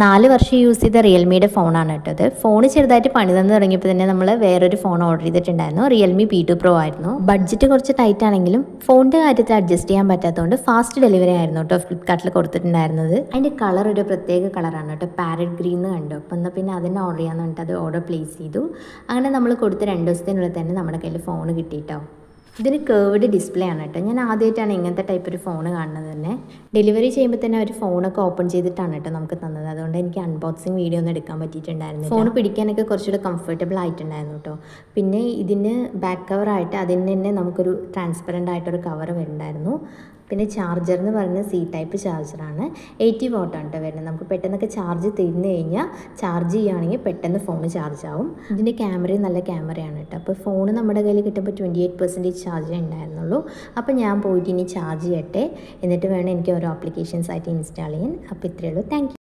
4 വർഷം യൂസ് ചെയ്ത റിയൽമിയുടെ ഫോണാണ് കേട്ടത്. ഫോൺ ചെറുതായിട്ട് പണി തന്നു തുടങ്ങിയപ്പോൾ തന്നെ നമ്മൾ വേറൊരു ഫോൺ ഓർഡർ ചെയ്തിട്ടുണ്ടായിരുന്നു. റിയൽമി P2 Pro ആയിരുന്നു. ബഡ്ജറ്റ് കുറച്ച് ടൈറ്റ് ആണെങ്കിലും ഫോണിൻ്റെ കാര്യത്തിൽ അഡ്ജസ്റ്റ് ചെയ്യാൻ പറ്റാത്തതുകൊണ്ട് ഫാസ്റ്റ് ഡെലിവറി ആയിരുന്നു കേട്ടോ ഫ്ലിപ്കാർട്ടിൽ കൊടുത്തിട്ടുണ്ടായിരുന്നത്. അതിൻ്റെ കളർ ഒരു പ്രത്യേക കളറാണ് കേട്ടോ, പാരറ്റ് ഗ്രീൻ എന്ന് കണ്ടു. അപ്പം എന്നാൽ പിന്നെ അതിനെ ഓർഡർ ചെയ്യാമെന്ന് പറഞ്ഞിട്ട് അത് ഓർഡർ പ്ലേസ് ചെയ്തു. അങ്ങനെ നമ്മൾ കൊടുത്ത് 2 ദിവസത്തിനുള്ളിൽ തന്നെ നമ്മുടെ കയ്യിൽ ഫോൺ കിട്ടിയിട്ടോ. ഇതിന് കേർവ്ഡ് ഡിസ്പ്ലേ ആണ് കേട്ടോ. ഞാൻ ആദ്യമായിട്ടാണ് ഇങ്ങനത്തെ ടൈപ്പ് ഒരു ഫോൺ കാണുന്നത് തന്നെ. ഡെലിവറി ചെയ്യുമ്പോൾ തന്നെ അവർ ഫോണൊക്കെ ഓപ്പൺ ചെയ്തിട്ടാണ് കേട്ടോ നമുക്ക് തന്നത്. അതുകൊണ്ട് എനിക്ക് അൺബോക്സിങ് വീഡിയോ ഒന്നും എടുക്കാൻ പറ്റിയിട്ടുണ്ടായിരുന്നു. ഫോൺ പിടിക്കാനൊക്കെ കുറച്ചുകൂടെ കംഫർട്ടബിൾ ആയിട്ടുണ്ടായിരുന്നു കേട്ടോ. പിന്നെ ഇതിന് ബാക്ക് കവറായിട്ട് അതിന് തന്നെ നമുക്കൊരു ട്രാൻസ്പെറൻ്റ് ആയിട്ടൊരു കവർ വരുന്നുണ്ടായിരുന്നു. പിന്നെ ചാർജർ എന്ന് പറയുന്നത് C ടൈപ്പ് ചാർജറാണ്. 80 വാട്ടാണ് കേട്ടോ വരുന്നത്. നമുക്ക് പെട്ടെന്നൊക്കെ ചാർജ് തീർന്നു കഴിഞ്ഞാൽ ചാർജ് ചെയ്യുകയാണെങ്കിൽ പെട്ടെന്ന് ഫോൺ ചാർജ് ആവും. ഇതിൻ്റെ ക്യാമറയും നല്ല ക്യാമറയാണ് കേട്ടോ. അപ്പോൾ ഫോൺ നമ്മുടെ കയ്യിൽ കിട്ടുമ്പോൾ 28% ചാർജേ ഉണ്ടായിരുന്നുള്ളൂ. അപ്പോൾ ഞാൻ പോയിട്ട് ഇനി ചാർജ് ചെയ്യട്ടെ, എന്നിട്ട് വേണം എനിക്ക് ഓരോ ആപ്ലിക്കേഷൻസ് ആയിട്ട് ഇൻസ്റ്റാൾ ചെയ്യാൻ. അപ്പോൾ ഇത്രയേ ഉള്ളൂ. Thank you.